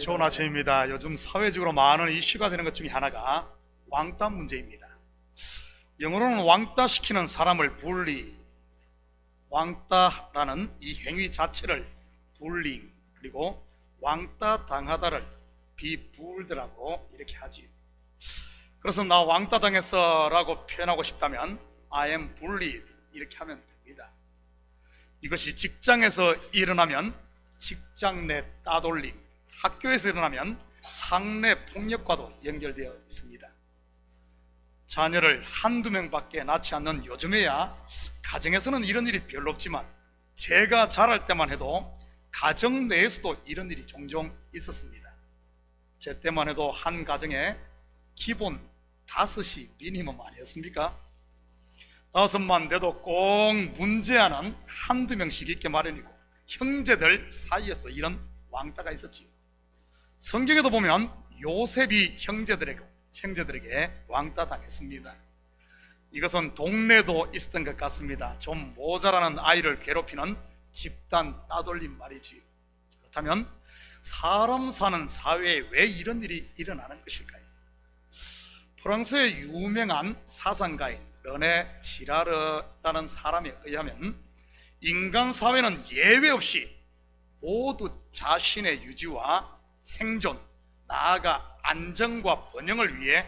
좋은 아침입니다. 요즘 사회적으로 많은 이슈가 되는 것 중에 하나가 왕따 문제입니다. 영어로는 왕따시키는 사람을 bully, 왕따라는 이 행위 자체를 bullying, 그리고 왕따 당하다를 be bulled라고 이렇게 하지. 그래서 나 왕따 당했어 라고 표현하고 싶다면 I am bullied 이렇게 하면 됩니다. 이것이 직장에서 일어나면 직장 내 따돌림, 학교에서 일어나면 학내 폭력과도 연결되어 있습니다. 자녀를 한두 명밖에 낳지 않는 요즘에야 가정에서는 이런 일이 별로 없지만 제가 자랄 때만 해도 가정 내에서도 이런 일이 종종 있었습니다. 제 때만 해도 한 가정에 기본 5이 미니멈 아니었습니까? 5만 돼도 꼭 문제아는 한두 명씩 있게 마련이고 형제들 사이에서 이런 왕따가 있었지요. 성경에도 보면 요셉이 형제들에게 왕따 당했습니다. 이것은 동네도 있었던 것 같습니다. 좀 모자라는 아이를 괴롭히는 집단 따돌림 말이지요. 그렇다면 사람 사는 사회에 왜 이런 일이 일어나는 것일까요? 프랑스의 유명한 사상가인 르네 지라르라는 사람에 의하면 인간 사회는 예외 없이 모두 자신의 유지와 생존, 나아가 안정과 번영을 위해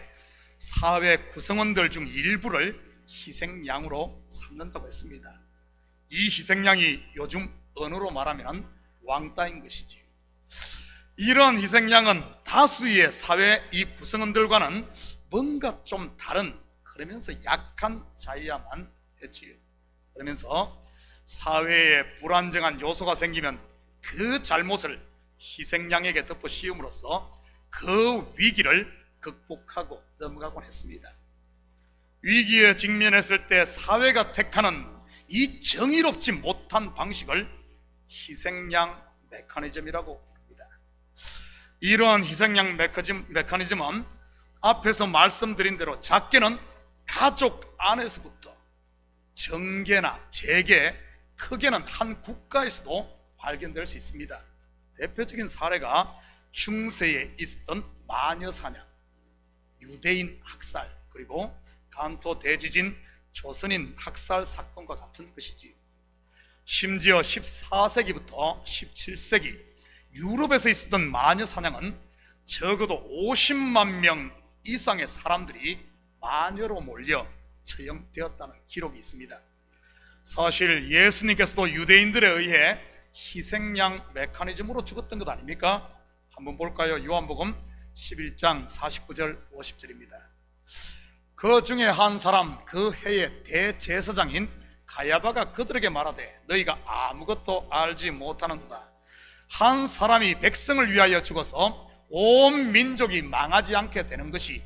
사회 구성원들 중 일부를 희생양으로 삼는다고 했습니다. 이 희생양이 요즘 언어로 말하면 왕따인 것이지. 이런 희생양은 다수의 사회 이 구성원들과는 뭔가 좀 다른, 그러면서 약한 자여야만 했지요. 그러면서 사회에 불안정한 요소가 생기면 그 잘못을 희생양에게 덮어 씌움으로써 그 위기를 극복하고 넘어가곤 했습니다. 위기에 직면했을 때 사회가 택하는 이 정의롭지 못한 방식을 희생양 메커니즘이라고 부릅니다. 이러한 희생양 메커니즘은 앞에서 말씀드린 대로 작게는 가족 안에서부터 정계나 재계, 크게는 한 국가에서도 발견될 수 있습니다. 대표적인 사례가 중세에 있었던 마녀사냥, 유대인 학살, 그리고 간토 대지진, 조선인 학살 사건과 같은 것이지. 심지어 14세기부터 17세기 유럽에서 있었던 마녀사냥은 적어도 50만 명 이상의 사람들이 마녀로 몰려 처형되었다는 기록이 있습니다. 사실 예수님께서도 유대인들에 의해 희생양 메커니즘으로 죽었던 것 아닙니까? 한번 볼까요? 요한복음 11장 49절 50절입니다. 그 중에 한 사람, 그 해의 대제사장인 가야바가 그들에게 말하되 너희가 아무것도 알지 못하는도다. 한 사람이 백성을 위하여 죽어서 온 민족이 망하지 않게 되는 것이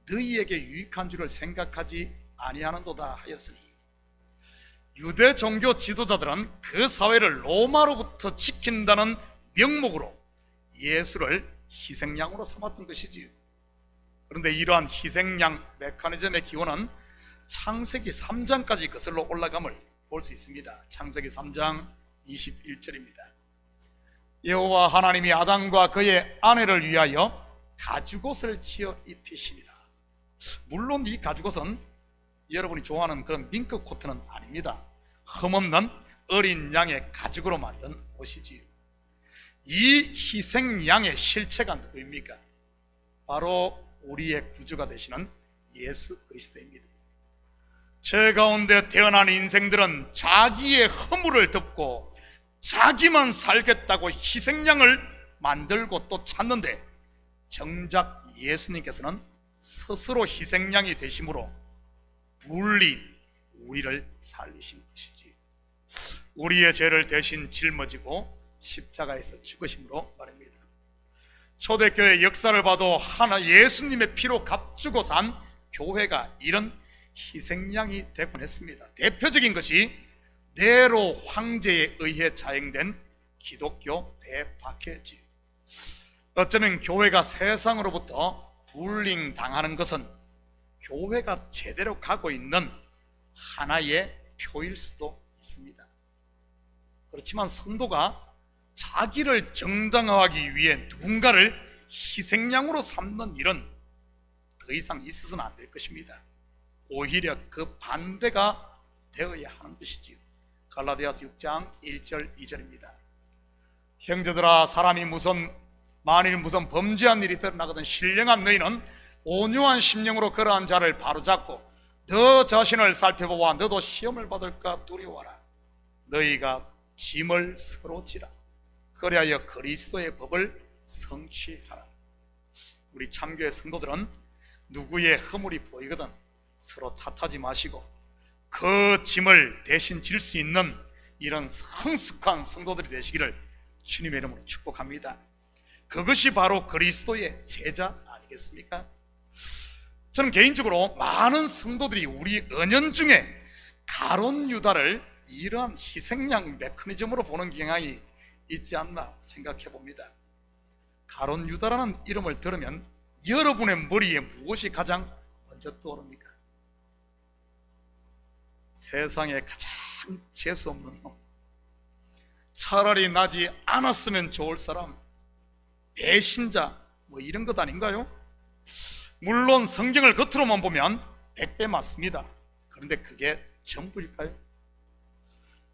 너희에게 유익한 줄을 생각하지 아니하는도다 하였으니, 유대 종교 지도자들은 그 사회를 로마로부터 지킨다는 명목으로 예수를 희생양으로 삼았던 것이지요. 그런데 이러한 희생양 메커니즘의 기원은 창세기 3장까지 거슬러 올라감을 볼 수 있습니다. 창세기 3장 21절입니다. 여호와 하나님이 아담과 그의 아내를 위하여 가죽옷을 지어 입히시니라. 물론 이 가죽옷은 여러분이 좋아하는 그런 밍크 코트는 아닙니다. 흠없는 어린 양의 가죽으로 만든 옷이지요. 이 희생양의 실체가 누구입니까? 바로 우리의 구주가 되시는 예수 그리스도입니다. 제 가운데 태어난 인생들은 자기의 허물을 덮고 자기만 살겠다고 희생양을 만들고 또 찾는데, 정작 예수님께서는 스스로 희생양이 되심으로 불린 우리를 살리신 것이지. 우리의 죄를 대신 짊어지고 십자가에서 죽으심으로 말입니다. 초대교회 역사를 봐도 하나 예수님의 피로 값주고 산 교회가 이런 희생양이 되곤 했습니다. 대표적인 것이 네로 황제에 의해 자행된 기독교 대박해지. 어쩌면 교회가 세상으로부터 불링 당하는 것은 교회가 제대로 가고 있는 하나의 표일 수도 있습니다. 그렇지만 성도가 자기를 정당화하기 위해 누군가를 희생양으로 삼는 일은 더 이상 있어서는 안 될 것입니다. 오히려 그 반대가 되어야 하는 것이지요. 갈라디아서 6장 1절 2절입니다. 형제들아, 사람이 만일 무슨 범죄한 일이 드러나거든 신령한 너희는 온유한 심령으로 그러한 자를 바로잡고 너 자신을 살펴보아 너도 시험을 받을까 두려워하라. 너희가 짐을 서로 지라. 그리하여 그리스도의 법을 성취하라. 우리 참교회 성도들은 누구의 허물이 보이거든 서로 탓하지 마시고 그 짐을 대신 질 수 있는 이런 성숙한 성도들이 되시기를 주님의 이름으로 축복합니다. 그것이 바로 그리스도의 제자 아니겠습니까? 저는 개인적으로 많은 성도들이 우리 은연중에 가룟 유다를 이러한 희생양 메커니즘으로 보는 경향이 있지 않나 생각해 봅니다. 가룟 유다라는 이름을 들으면 여러분의 머리에 무엇이 가장 먼저 떠오릅니까? 세상에 가장 재수 없는 놈, 차라리 나지 않았으면 좋을 사람, 배신자, 뭐 이런 것 아닌가요? 물론 성경을 겉으로만 보면 100배 맞습니다. 그런데 그게 전부일까요?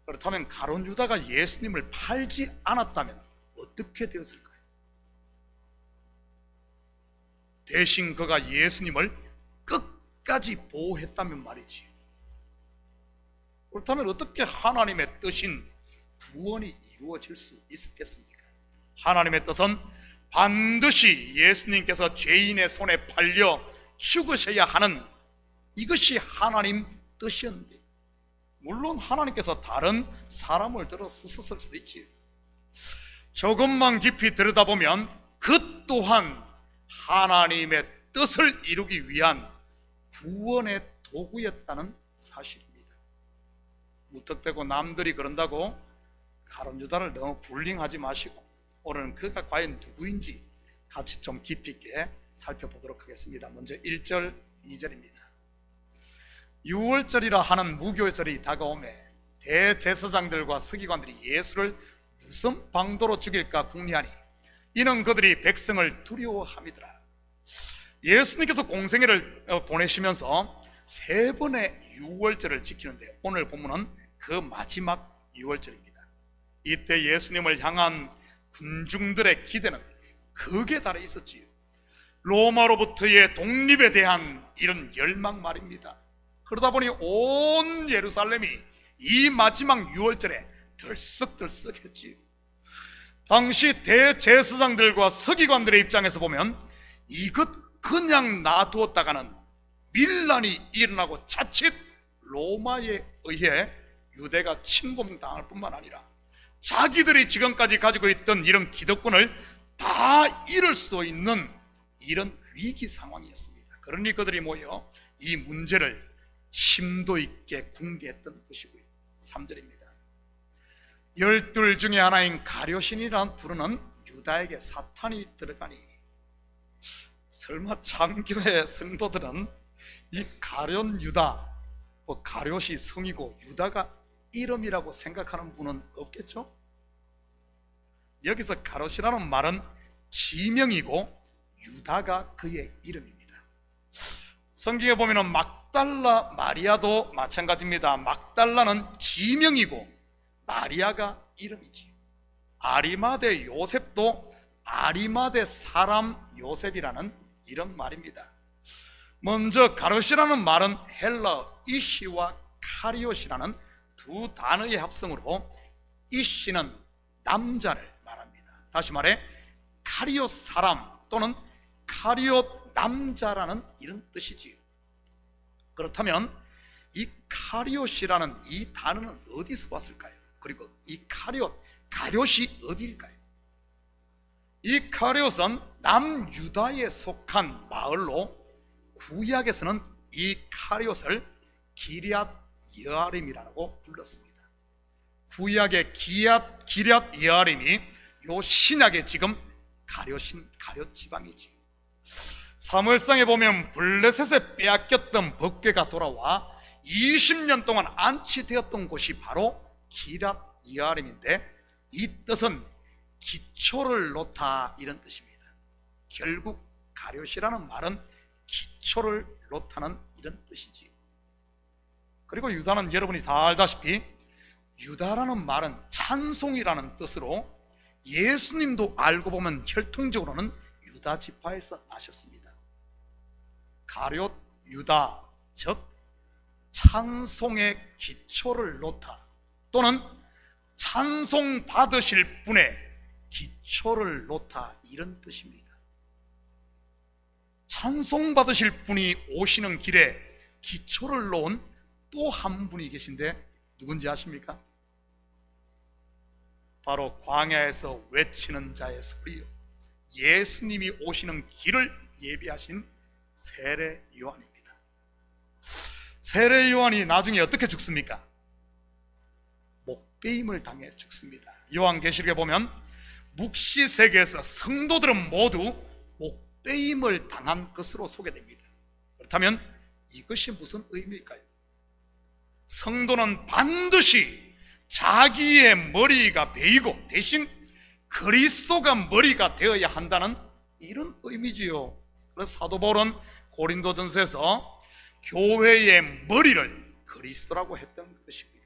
그렇다면 가룟 유다가 예수님을 팔지 않았다면 어떻게 되었을까요? 대신 그가 예수님을 끝까지 보호했다면 말이지. 그렇다면 어떻게 하나님의 뜻인 구원이 이루어질 수 있었겠습니까? 하나님의 뜻은 반드시 예수님께서 죄인의 손에 팔려 죽으셔야 하는 이것이 하나님 뜻이었는데, 물론 하나님께서 다른 사람을 들어 쓰셨을 수도 있지. 조금만 깊이 들여다보면 그 또한 하나님의 뜻을 이루기 위한 구원의 도구였다는 사실입니다. 무턱대고 남들이 그런다고 가룟 유다를 너무 불링하지 마시고 오늘은 그가 과연 누구인지 같이 좀 깊이 있게 살펴보도록 하겠습니다. 먼저 1절 2절입니다. 6월절이라 하는 무교절이 다가오매 대제사장들과 서기관들이 예수를 무슨 방도로 죽일까 궁리하니 이는 그들이 백성을 두려워함이더라. 예수님께서 공생애를 보내시면서 3번의 6월절을 지키는데 오늘 본문은 그 마지막 6월절입니다. 이때 예수님을 향한 군중들의 기대는 극에 달해 있었지요. 로마로부터의 독립에 대한 이런 열망 말입니다. 그러다 보니 온 예루살렘이 이 마지막 6월절에 들썩들썩했지요. 당시 대제사장들과 서기관들의 입장에서 보면 이것 그냥 놔두었다가는 밀란이 일어나고 자칫 로마에 의해 유대가 침공당할 뿐만 아니라 자기들이 지금까지 가지고 있던 이런 기득권을 다 잃을 수 있는 이런 위기 상황이었습니다. 그러니 그들이 모여 이 문제를 심도 있게 궁리했던 것이고요. 3절입니다. 12 중에 하나인 가룟신이라는 부르는 유다에게 사탄이 들어가니, 설마 창교회 성도들은 이 가룟 유다, 가룟이 성이고 유다가 이름이라고 생각하는 분은 없겠죠? 여기서 가룟이라는 말은 지명이고 유다가 그의 이름입니다. 성경에 보면 막달라 마리아도 마찬가지입니다. 막달라는 지명이고 마리아가 이름이지. 아리마대 요셉도 아리마대 사람 요셉이라는 이런 말입니다. 먼저 가룟이라는 말은 헬라 이시와 카리옷이라는 두 단어의 합성으로 이시는 남자를 말합니다. 다시 말해 카리옷 사람 또는 카리옷 남자라는 이런 뜻이지요. 그렇다면 이 카리옷이라는 이 단어는 어디서 왔을까요? 그리고 이 가룟이 어디일까요? 이 가룟은 남유다에 속한 마을로 구약에서는 이 가룟을 기럇 여아림이라고 불렀습니다. 구약의 기럇 여아림이 요 신약의 지금 가룟 지방이지. 사무엘상에 보면 블레셋에 빼앗겼던 법궤가 돌아와 20년 동안 안치되었던 곳이 바로 기럇 여아림인데, 이 뜻은 기초를 놓다 이런 뜻입니다. 결국 가룟이라는 말은 기초를 놓다는 이런 뜻이지요. 그리고 유다는 여러분이 다 알다시피 유다라는 말은 찬송이라는 뜻으로 예수님도 알고 보면 혈통적으로는 유다 지파에서 나셨습니다. 가룟 유다, 즉 찬송의 기초를 놓다 또는 찬송 받으실 분의 기초를 놓다 이런 뜻입니다. 찬송 받으실 분이 오시는 길에 기초를 놓은 또 한 분이 계신데 누군지 아십니까? 바로 광야에서 외치는 자의 소리요, 예수님이 오시는 길을 예비하신 세례 요한입니다. 세례 요한이 나중에 어떻게 죽습니까? 목베임을 당해 죽습니다. 요한계시록에 보면 묵시 세계에서 성도들은 모두 목베임을 당한 것으로 소개됩니다. 그렇다면 이것이 무슨 의미일까요? 성도는 반드시 자기의 머리가 베이고 대신 그리스도가 머리가 되어야 한다는 이런 의미지요. 그래서 사도 바울은 고린도전서에서 교회의 머리를 그리스도라고 했던 것이고요.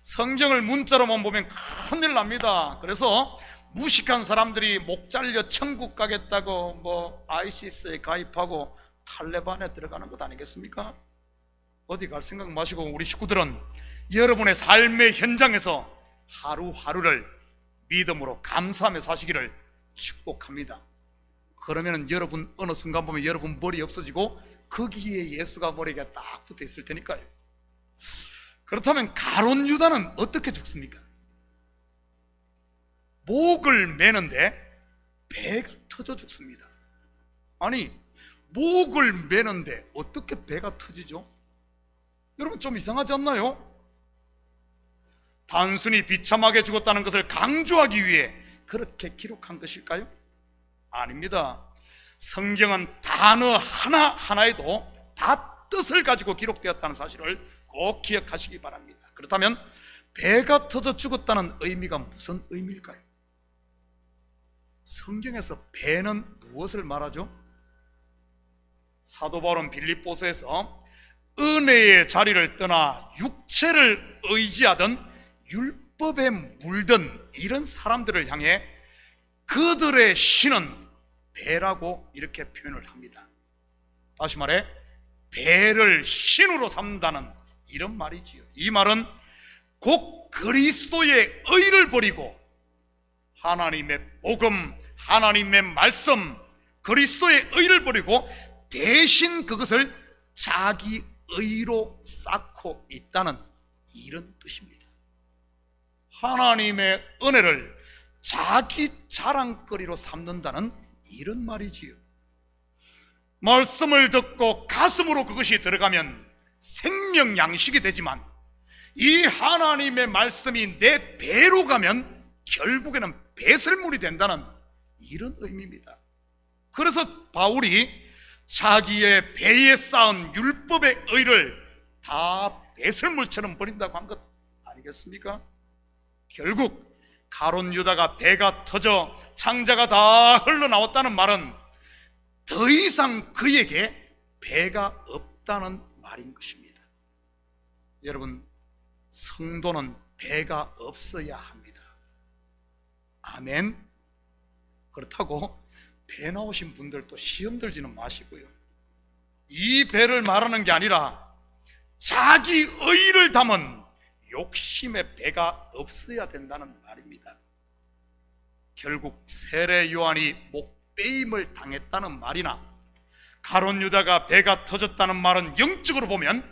성경을 문자로만 보면 큰일 납니다. 그래서 무식한 사람들이 목 잘려 천국 가겠다고 ISIS에 가입하고 탈레반에 들어가는 것 아니겠습니까? 어디 갈 생각 마시고 우리 식구들은 여러분의 삶의 현장에서 하루하루를 믿음으로 감사하며 사시기를 축복합니다. 그러면 여러분 어느 순간 보면 여러분 머리 없어지고 거기에 예수가 머리가 딱 붙어 있을 테니까요. 그렇다면 가룟 유다는 어떻게 죽습니까? 목을 매는데 배가 터져 죽습니다. 아니, 목을 매는데 어떻게 배가 터지죠? 여러분 좀 이상하지 않나요? 단순히 비참하게 죽었다는 것을 강조하기 위해 그렇게 기록한 것일까요? 아닙니다. 성경은 단어 하나하나에도 다 뜻을 가지고 기록되었다는 사실을 꼭 기억하시기 바랍니다. 그렇다면 배가 터져 죽었다는 의미가 무슨 의미일까요? 성경에서 배는 무엇을 말하죠? 사도 바울은 빌립보서에서 은혜의 자리를 떠나 육체를 의지하던 율법에 물든 이런 사람들을 향해 그들의 신은 배라고 이렇게 표현을 합니다. 다시 말해 배를 신으로 삼다는 이런 말이지요. 이 말은 곧 그리스도의 의를 버리고 하나님의 복음, 하나님의 말씀, 그리스도의 의를 버리고 대신 그것을 자기 의로 쌓고 있다는 이런 뜻입니다. 하나님의 은혜를 자기 자랑거리로 삼는다는 이런 말이지요. 말씀을 듣고 가슴으로 그것이 들어가면 생명 양식이 되지만 이 하나님의 말씀이 내 배로 가면 결국에는 배설물이 된다는 이런 의미입니다. 그래서 바울이 자기의 배에 쌓은 율법의 의를 다 배설물처럼 버린다고 한 것 아니겠습니까? 결국 가룟 유다가 배가 터져 창자가 다 흘러나왔다는 말은 더 이상 그에게 배가 없다는 말인 것입니다. 여러분, 성도는 배가 없어야 합니다. 아멘. 그렇다고 배 나오신 분들도 시험 들지는 마시고요. 이 배를 말하는 게 아니라 자기 의를 담은 욕심의 배가 없어야 된다는 말입니다. 결국 세례 요한이 목베임을 당했다는 말이나 가룟 유다가 배가 터졌다는 말은 영적으로 보면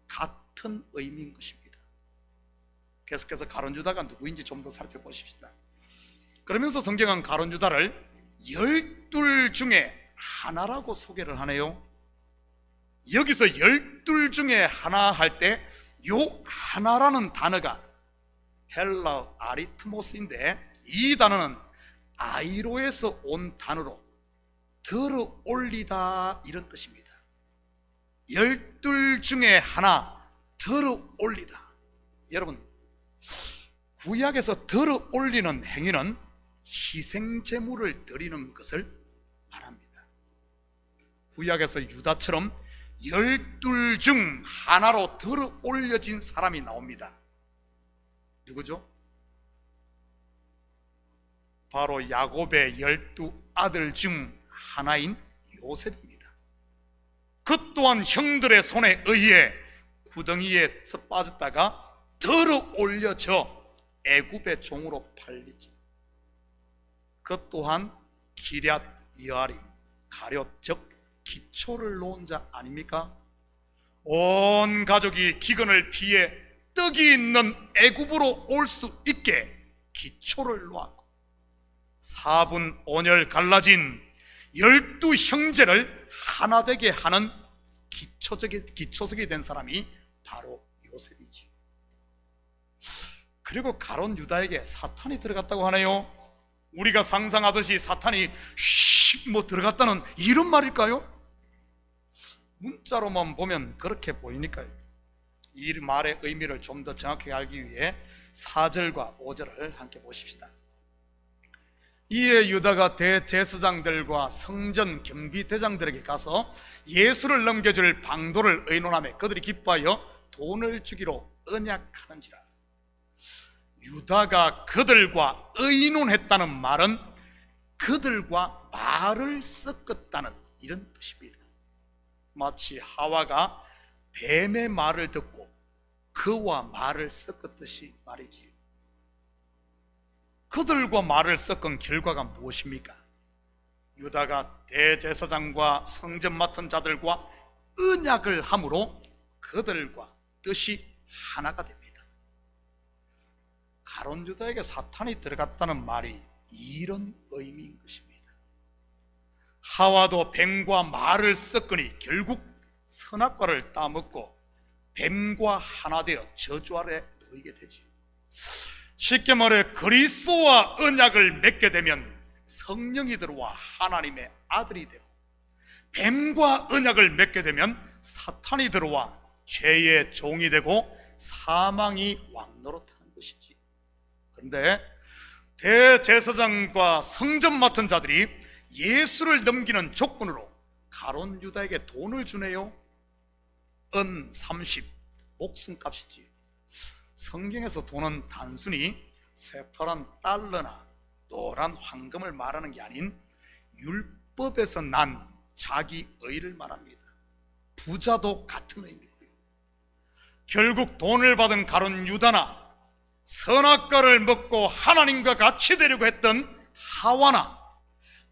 같은 의미인 것입니다. 계속해서 가룟 유다가 누구인지 좀 더 살펴보십시다. 그러면서 성경은 가룟 유다를 12 중에 하나라고 소개를 하네요. 여기서 12 중에 하나 할 때 요 하나라는 단어가 헬라어 아리트모스인데 이 단어는 아이로에서 온 단어로 들어 올리다 이런 뜻입니다. 12 중에 하나, 들어 올리다. 여러분, 구약에서 들어 올리는 행위는 희생 제물을 드리는 것을 말합니다. 구약에서 유다처럼 12 중 하나로 들어 올려진 사람이 나옵니다. 누구죠? 바로 야곱의 12 아들 중 하나인 요셉입니다. 그 또한 형들의 손에 의해 구덩이에서 빠졌다가 들어 올려져 애굽의 종으로 팔리죠. 그 또한 기럇 여아림, 가룟 즉 기초를 놓은 자 아닙니까? 온 가족이 기근을 피해 떡이 있는 애굽으로 올 수 있게 기초를 놓았고 4분 5열 갈라진 12 형제를 하나 되게 하는 기초석이 된 사람이 바로 요셉이지. 그리고 가룟 유다에게 사탄이 들어갔다고 하네요. 우리가 상상하듯이 사탄이 들어갔다는 이런 말일까요? 문자로만 보면 그렇게 보이니까요. 이 말의 의미를 좀 더 정확하게 알기 위해 4절과 5절을 함께 보십시다. 이에 유다가 대제사장들과 성전 경비대장들에게 가서 예수를 넘겨줄 방도를 의논하며 그들이 기뻐하여 돈을 주기로 언약하는지라. 유다가 그들과 의논했다는 말은 그들과 말을 섞었다는 이런 뜻입니다. 마치 하와가 뱀의 말을 듣고 그와 말을 섞었듯이 말이지. 그들과 말을 섞은 결과가 무엇입니까? 유다가 대제사장과 성전 맡은 자들과 언약을 함으로 그들과 뜻이 하나가 됩니다. 가룟 유다에게 사탄이 들어갔다는 말이 이런 의미인 것입니다. 하와도 뱀과 말을 섞으니 결국 선악과를 따먹고 뱀과 하나 되어 저주 아래 놓이게 되지. 쉽게 말해 그리스도와 언약을 맺게 되면 성령이 들어와 하나님의 아들이 되고, 뱀과 언약을 맺게 되면 사탄이 들어와 죄의 종이 되고 사망이 왕노릇하는 것이지. 그런데 대제사장과 성전 맡은 자들이 예수를 넘기는 조건으로 가룟 유다에게 돈을 주네요. 은 30, 목숨값이지. 성경에서 돈은 단순히 새파란 달러나 노란 황금을 말하는 게 아닌 율법에서 난 자기 의를 말합니다. 부자도 같은 의미고요. 결국 돈을 받은 가룟 유다나 선악과를 먹고 하나님과 같이 되려고 했던 하와나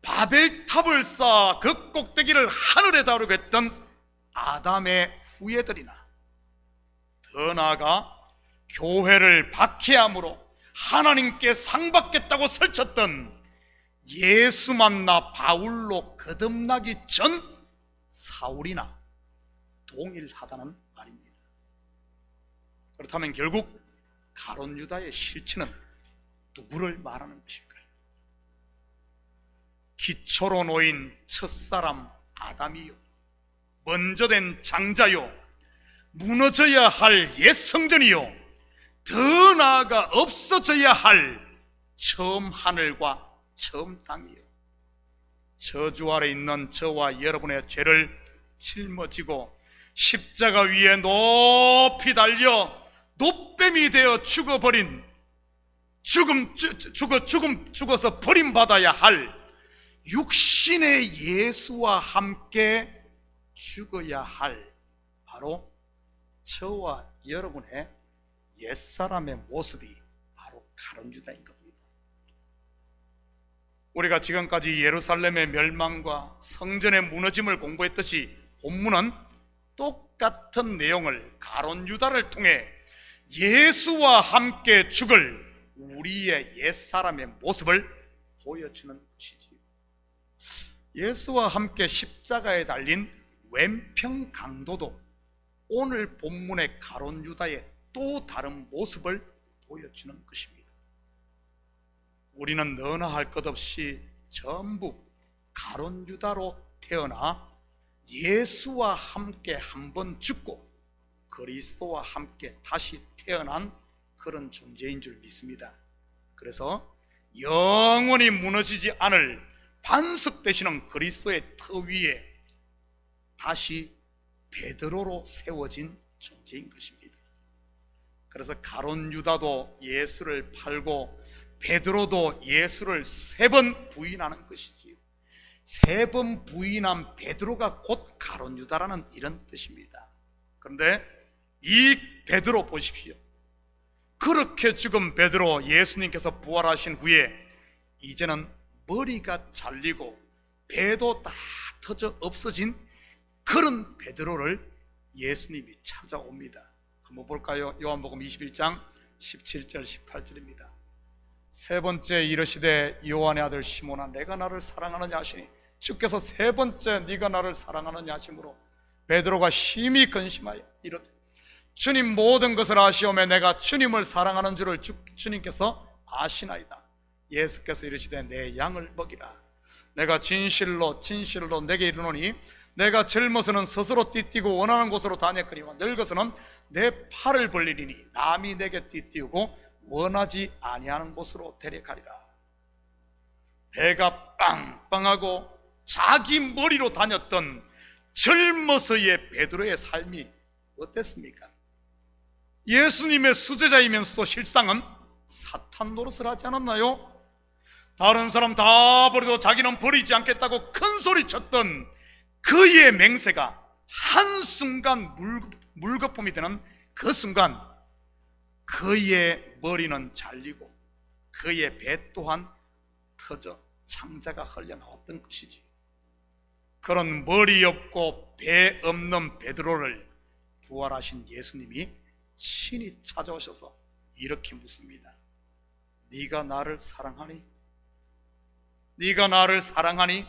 바벨탑을 쌓아 그 꼭대기를 하늘에 다루고 했던 아담의 후예들이나 더 나아가 교회를 박해함으로 하나님께 상받겠다고 설쳤던 예수 만나 바울로 거듭나기 전 사울이나 동일하다는 말입니다. 그렇다면 결국 가룟 유다의 실체는 누구를 말하는 것일까요? 기초로 놓인 첫사람 아담이요, 먼저 된 장자요, 무너져야 할 옛 성전이요, 더 나아가 없어져야 할 처음 하늘과 처음 땅이요, 저주 아래 있는 저와 여러분의 죄를 짊어지고 십자가 위에 높이 달려 노뱀이 되어 죽어서 버림받아야 할 육신의 예수와 함께 죽어야 할 바로 저와 여러분의 옛사람의 모습이 바로 가룟 유다인 겁니다. 우리가 지금까지 예루살렘의 멸망과 성전의 무너짐을 공부했듯이 본문은 똑같은 내용을 가룟 유다를 통해 예수와 함께 죽을 우리의 옛사람의 모습을 보여주는 것이지. 예수와 함께 십자가에 달린 왼평 강도도 오늘 본문의 가룟 유다의 또 다른 모습을 보여주는 것입니다. 우리는 너나 할 것 없이 전부 가룟 유다로 태어나 예수와 함께 한번 죽고 그리스도와 함께 다시 태어난 그런 존재인 줄 믿습니다. 그래서 영원히 무너지지 않을 반석 되시는 그리스도의 터 위에 다시 베드로로 세워진 존재인 것입니다. 그래서 가룟 유다도 예수를 팔고 베드로도 예수를 3번 부인하는 것이지요. 3번 부인한 베드로가 곧 가룟 유다라는 이런 뜻입니다. 그런데 이 베드로 보십시오. 그렇게 죽은 베드로, 예수님께서 부활하신 후에 이제는 머리가 잘리고 배도 다 터져 없어진 그런 베드로를 예수님이 찾아옵니다. 한번 볼까요? 요한복음 21장 17절 18절입니다. 세 번째 이르시되 요한의 아들 시몬아 내가 나를 사랑하느냐 하시니 주께서 3번째 네가 나를 사랑하느냐 하심으로 베드로가 심히 근심하여 이르되 주님 모든 것을 아시오매 내가 주님을 사랑하는 줄을 주님께서 아시나이다. 예수께서 이르시되 내 양을 먹이라. 내가 진실로 진실로 내게 이르노니 내가 젊어서는 스스로 띠뛰고 원하는 곳으로 다녔거니와 늙어서는 내 팔을 벌리리니 남이 내게 띠뛰고 원하지 아니하는 곳으로 데려가리라. 배가 빵빵하고 자기 머리로 다녔던 젊어서의 베드로의 삶이 어땠습니까? 예수님의 수제자이면서도 실상은 사탄 노릇을 하지 않았나요? 다른 사람 다 버려도 자기는 버리지 않겠다고 큰 소리 쳤던 그의 맹세가 한순간 물거품이 되는 그 순간 그의 머리는 잘리고 그의 배 또한 터져 창자가 흘러나왔던 것이지. 그런 머리 없고 배 없는 베드로를 부활하신 예수님이 친히 찾아오셔서 이렇게 묻습니다. 네가 나를 사랑하니? 네가 나를 사랑하니?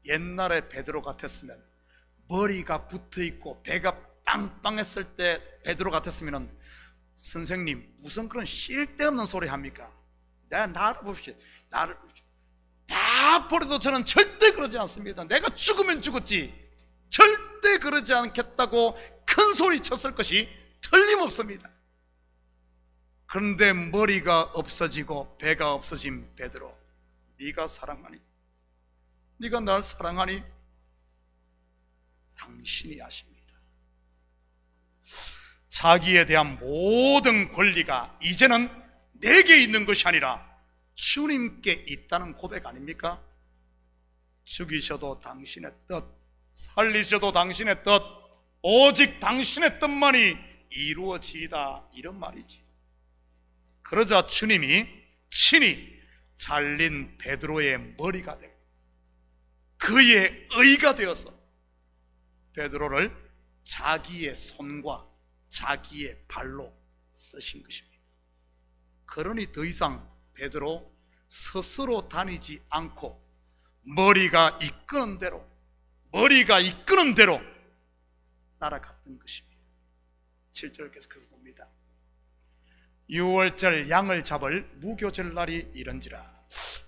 옛날에 베드로 같았으면, 머리가 붙어있고 배가 빵빵했을 때 베드로 같았으면 선생님 무슨 그런 쓸데없는 소리 합니까? 나를 봅시다. 나를 다 버려도 저는 절대 그러지 않습니다. 내가 죽으면 죽었지 절대 그러지 않겠다고 큰 소리 쳤을 것이 틀림없습니다. 그런데 머리가 없어지고 배가 없어진 베드로, 네가 사랑하니? 네가 날 사랑하니? 당신이 아십니다. 자기에 대한 모든 권리가 이제는 내게 있는 것이 아니라 주님께 있다는 고백 아닙니까? 죽이셔도 당신의 뜻, 살리셔도 당신의 뜻, 오직 당신의 뜻만이 이루어지이다, 이런 말이지. 그러자 주님이 친히 잘린 베드로의 머리가 되고 그의 의가 되어서 베드로를 자기의 손과 자기의 발로 쓰신 것입니다. 그러니 더 이상 베드로 스스로 다니지 않고 머리가 이끄는 대로 따라갔던 것입니다. 7절 계속해서 봅니다. 6월절 양을 잡을 무교절 날이 이른지라.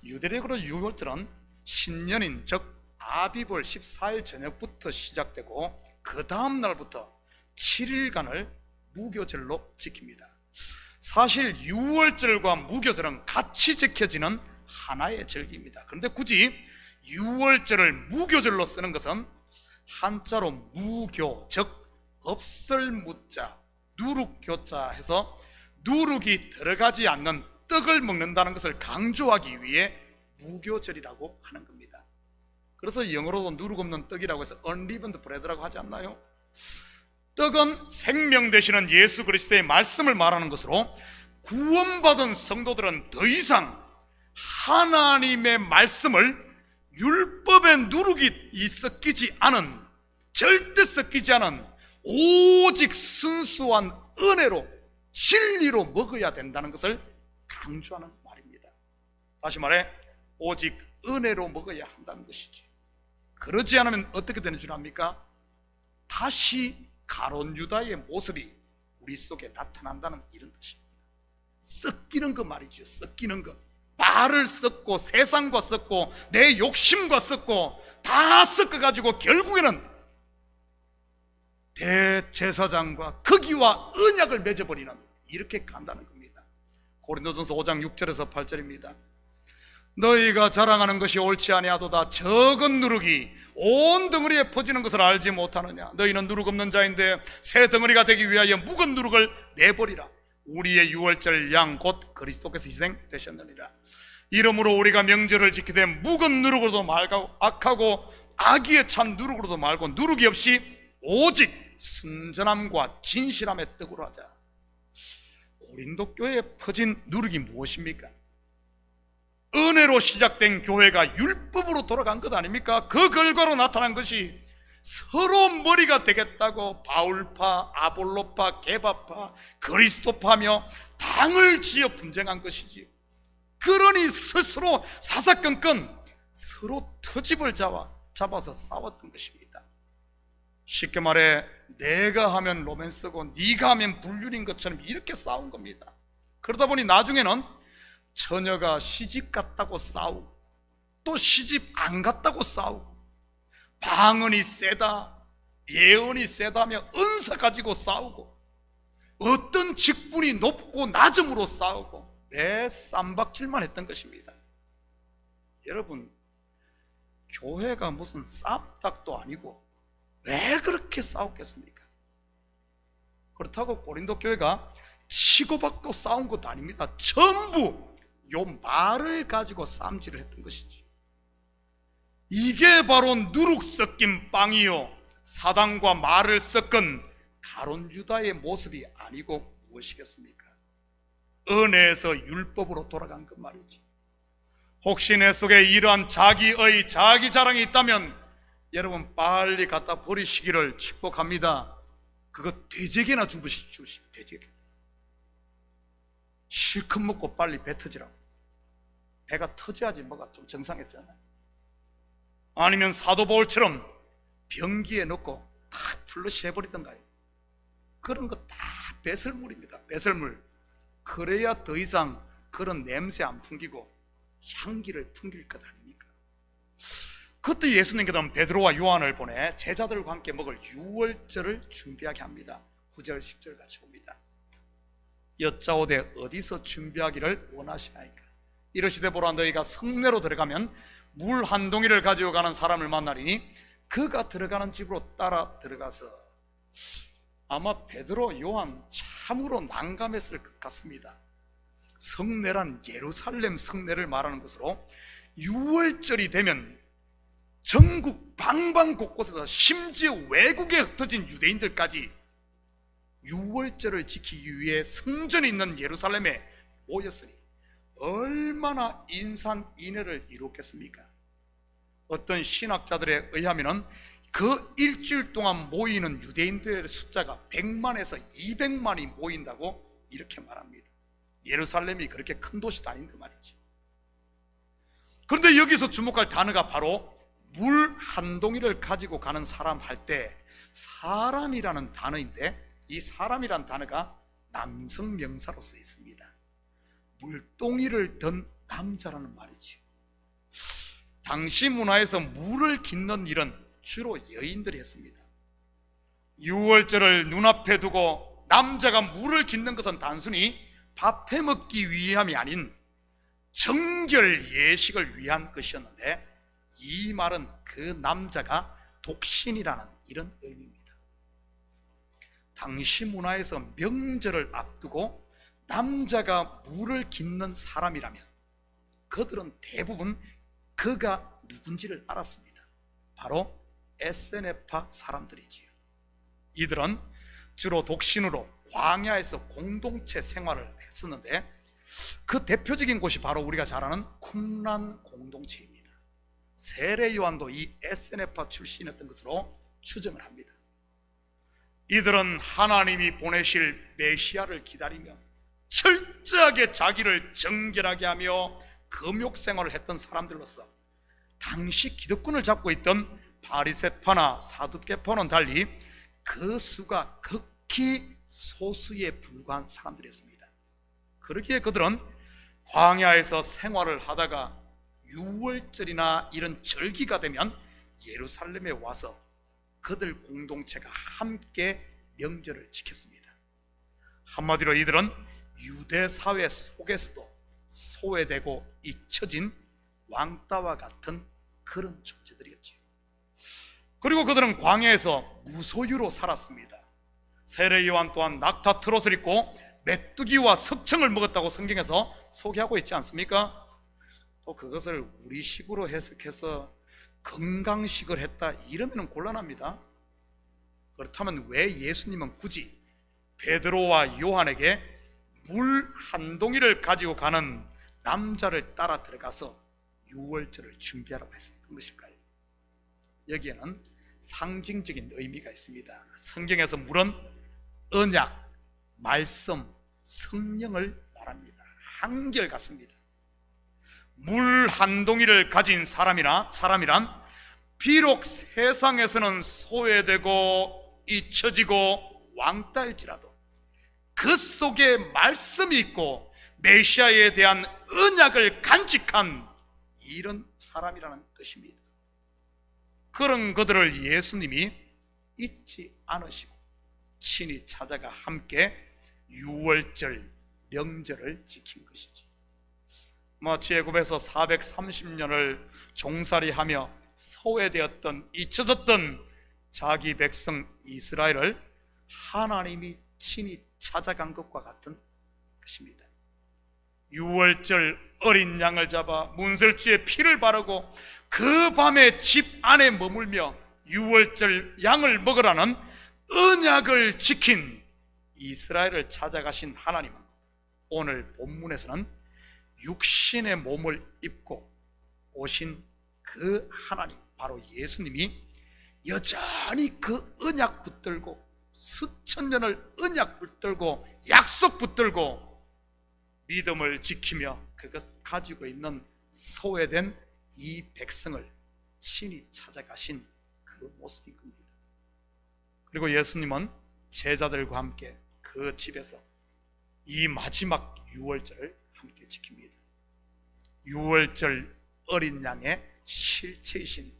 유대력으로 6월절은 신년인 즉 아비볼 14일 저녁부터 시작되고 그 다음 날부터 7일간을 무교절로 지킵니다. 사실 6월절과 무교절은 같이 지켜지는 하나의 절기입니다. 그런데 굳이 6월절을 무교절로 쓰는 것은 한자로 무교, 즉 없을 무자, 누룩교자 해서 누룩이 들어가지 않는 떡을 먹는다는 것을 강조하기 위해 무교절이라고 하는 겁니다. 그래서 영어로도 누룩 없는 떡이라고 해서 unleavened bread라고 하지 않나요? 떡은 생명 되시는 예수 그리스도의 말씀을 말하는 것으로 구원받은 성도들은 더 이상 하나님의 말씀을 율법의 누룩이 섞이지 않은, 절대 섞이지 않은 오직 순수한 은혜로 진리로 먹어야 된다는 것을 강조하는 말입니다. 다시 말해 오직 은혜로 먹어야 한다는 것이죠. 그러지 않으면 어떻게 되는 줄 압니까? 다시 가룟 유다의 모습이 우리 속에 나타난다는 이런 뜻입니다. 섞이는 것 말이죠. 섞이는 것. 발을 섞고 세상과 섞고 내 욕심과 섞고 다 섞어가지고 결국에는 대제사장과 거기와 언약을 맺어버리는, 이렇게 간다는 겁니다. 고린도전서 5장 6절에서 8절입니다. 너희가 자랑하는 것이 옳지 아니하도다. 적은 누룩이 온 덩어리에 퍼지는 것을 알지 못하느냐. 너희는 누룩 없는 자인데 새 덩어리가 되기 위하여 묵은 누룩을 내버리라. 우리의 유월절 양 곧 그리스도께서 희생되셨느니라. 이러므로 우리가 명절을 지키되 묵은 누룩으로도 말고 악하고 악의에 찬 누룩으로도 말고 누룩이 없이 오직 순전함과 진실함의 떡으로 하자. 고린도 교회에 퍼진 누룩이 무엇입니까? 은혜로 시작된 교회가 율법으로 돌아간 것 아닙니까? 그 결과로 나타난 것이 서로 머리가 되겠다고 바울파, 아볼로파, 게바파, 그리스도파며 당을 지어 분쟁한 것이지요. 그러니 스스로 사사건건 서로 터집을 잡아서 싸웠던 것입니다. 쉽게 말해 내가 하면 로맨스고 네가 하면 불륜인 것처럼 이렇게 싸운 겁니다. 그러다 보니 나중에는 처녀가 시집 갔다고 싸우고 또 시집 안 갔다고 싸우고 방언이 세다 예언이 세다며 은사 가지고 싸우고 어떤 직분이 높고 낮음으로 싸우고 매 쌈박질만 했던 것입니다. 여러분, 교회가 무슨 쌈딱도 아니고 왜 그렇게 싸웠겠습니까? 그렇다고 고린도 교회가 치고받고 싸운 것도 아닙니다. 전부 요 말을 가지고 쌈질을 했던 것이지. 이게 바로 누룩 섞인 빵이요 사단과 말을 섞은 가룟 유다의 모습이 아니고 무엇이겠습니까? 은혜에서 율법으로 돌아간 그 말이지. 혹시 내 속에 이러한 자기 자랑이 있다면 여러분 빨리 갖다 버리시기를 축복합니다. 그거 돼지에게나 주시면 돼지에게 실컷 먹고 빨리 배 터지라고. 배가 터져야지 뭐가 좀 정상했잖아요. 아니면 사도 바울처럼 변기에 넣고 다 플러시 해버리던가요. 그런 거 다 배설물입니다. 배설물. 그래야 더 이상 그런 냄새 안 풍기고 향기를 풍길 것 아닙니까? 그때 예수님께서는 베드로와 요한을 보내 제자들과 함께 먹을 유월절을 준비하게 합니다. 9절 10절 같이 봅니다. 여짜오되 어디서 준비하기를 원하시나이까? 이르시되 보라, 너희가 성내로 들어가면 물 한 동이를 가지고 가는 사람을 만나리니 그가 들어가는 집으로 따라 들어가서. 아마 베드로 요한 참으로 난감했을 것 같습니다. 성내란 예루살렘 성내를 말하는 것으로 유월절이 되면 전국 방방곳곳에서 심지어 외국에 흩어진 유대인들까지 유월절을 지키기 위해 성전이 있는 예루살렘에 모였으니 얼마나 인산인해를 이뤘겠습니까? 어떤 신학자들에 의하면 그 일주일 동안 모이는 유대인들의 숫자가 100만에서 200만이 모인다고 이렇게 말합니다. 예루살렘이 그렇게 큰 도시도 아닌데 말이지. 그런데 여기서 주목할 단어가 바로 물 한 동이를 가지고 가는 사람 할 때 사람이라는 단어인데, 이 사람이라는 단어가 남성 명사로 쓰여 있습니다. 물동이를 든 남자라는 말이지. 당시 문화에서 물을 깃는 일은 주로 여인들이 했습니다. 유월절을 눈앞에 두고 남자가 물을 깃는 것은 단순히 밥 해먹기 위함이 아닌 정결 예식을 위한 것이었는데, 이 말은 그 남자가 독신이라는 이런 의미입니다. 당시 문화에서 명절을 앞두고 남자가 물을 깃는 사람이라면 그들은 대부분 그가 누군지를 알았습니다. 바로 에세네파 사람들이지요. 이들은 주로 독신으로 광야에서 공동체 생활을 했었는데, 그 대표적인 곳이 바로 우리가 잘 아는 쿰란 공동체입니다. 세례 요한도 이 에세네파 출신이었던 것으로 추정을 합니다. 이들은 하나님이 보내실 메시아를 기다리며 철저하게 자기를 정결하게 하며 금욕 생활을 했던 사람들로서 당시 기득권을 잡고 있던 바리새파나 사두개파는 달리 그 수가 극히 소수에 불과한 사람들이었습니다. 그러기에 그들은 광야에서 생활을 하다가 유월절이나 이런 절기가 되면 예루살렘에 와서 그들 공동체가 함께 명절을 지켰습니다. 한마디로 이들은 유대 사회 속에서도 소외되고 잊혀진 왕따와 같은 그런 존재들이었죠. 그리고 그들은 광야에서 무소유로 살았습니다. 세례 요한 또한 낙타 트롯을 입고 메뚜기와 석청을 먹었다고 성경에서 소개하고 있지 않습니까? 또 그것을 우리식으로 해석해서 건강식을 했다 이러면 곤란합니다. 그렇다면 왜 예수님은 굳이 베드로와 요한에게 물 한 동이를 가지고 가는 남자를 따라 들어가서 유월절을 준비하라고 했었던 것일까요? 여기에는 상징적인 의미가 있습니다. 성경에서 물은 언약, 말씀, 성령을 말합니다. 한결같습니다. 물 한 동이를 가진 사람이란 비록 세상에서는 소외되고 잊혀지고 왕따일지라도 그 속에 말씀이 있고 메시아에 대한 언약을 간직한 이런 사람이라는 뜻입니다. 그런 그들을 예수님이 잊지 않으시고 친히 찾아가 함께 유월절 명절을 지킨 것이지. 마치 애굽에서 430년을 종살이하며 소외되었던 잊혀졌던 자기 백성 이스라엘을 하나님이 친히 찾아간 것과 같은 것입니다. 유월절 어린 양을 잡아 문설주에 피를 바르고 그 밤에 집 안에 머물며 유월절 양을 먹으라는 언약을 지킨 이스라엘을 찾아가신 하나님은 오늘 본문에서는 육신의 몸을 입고 오신 그 하나님, 바로 예수님이 여전히 그 언약 붙들고 수천 년을 언약 붙들고 약속 붙들고 믿음을 지키며 그것 가지고 있는 소외된 이 백성을 친히 찾아가신 그 모습인 겁니다. 그리고 예수님은 제자들과 함께 그 집에서 이 마지막 유월절을 함께 지킵니다. 유월절 어린 양의 실체이신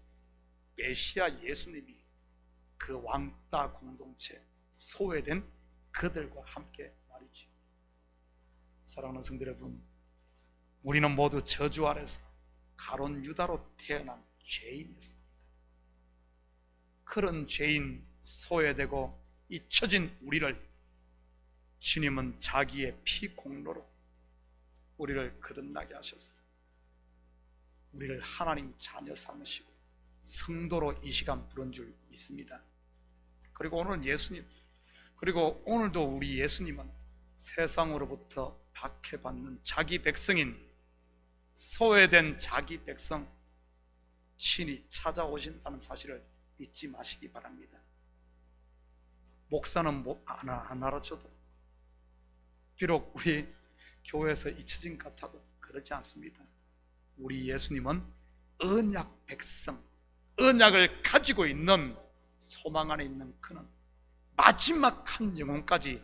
메시아 예수님이 그 왕따 공동체 소외된 그들과 함께 말이죠. 사랑하는 성도 여러분, 우리는 모두 저주 아래서 가론 유다로 태어난 죄인이었습니다. 그런 죄인, 소외되고 잊혀진 우리를 주님은 자기의 피 공로로 우리를 거듭나게 하셔서 우리를 하나님 자녀 삼으시고 성도로 이 시간 부른 줄 믿습니다. 그리고 오늘도 우리 예수님은 세상으로부터 박해받는 자기 백성인 소외된 자기 백성 친히 찾아오신다는 사실을 잊지 마시기 바랍니다. 목사는 안 알아줘도, 비록 우리 교회에서 잊혀진 것 같아도 그러지 않습니다. 우리 예수님은 언약 백성, 언약을 가지고 있는 소망 안에 있는 그는 마지막 한 영혼까지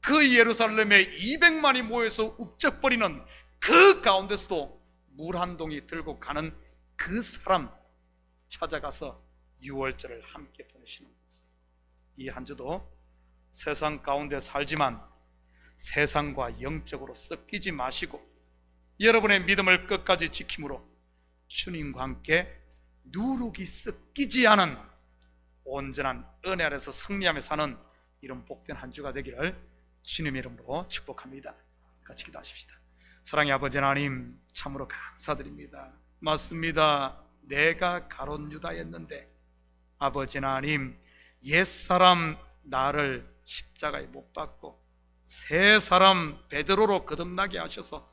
그 예루살렘에 200만이 모여서 up적거리는 그 가운데서도 물 한 동이 들고 가는 그 사람 찾아가서 유월절을 함께 보내시는 것입니다. 이 한 주도 세상 가운데 살지만 세상과 영적으로 섞이지 마시고 여러분의 믿음을 끝까지 지킴으로 주님과 함께 누룩이 섞이지 않은 온전한 은혜 아래서 승리하며 사는 이런 복된 한 주가 되기를 주님의 이름으로 축복합니다. 같이 기도하십시다. 사랑의 아버지 하나님, 참으로 감사드립니다. 맞습니다. 내가 가론 유다였는데 아버지 하나님, 옛사람 나를 십자가에 못 박고 새 사람 베드로로 거듭나게 하셔서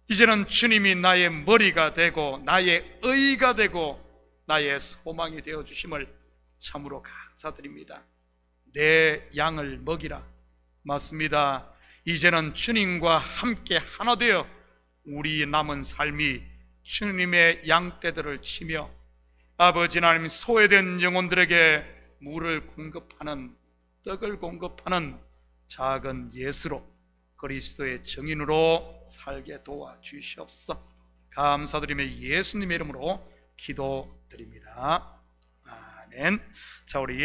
이제는 주님이 나의 머리가 되고 나의 의가 되고 나의 소망이 되어 주심을 참으로 감사드립니다. 내 양을 먹이라. 맞습니다. 이제는 주님과 함께 하나 되어 우리 남은 삶이 주님의 양떼들을 치며 아버지 하나님, 소외된 영혼들에게 물을 공급하는, 떡을 공급하는 작은 예수로 그리스도의 증인으로 살게 도와주시옵소서. 감사드리며 예수님의 이름으로 기도드립니다. 아멘. 자, 우리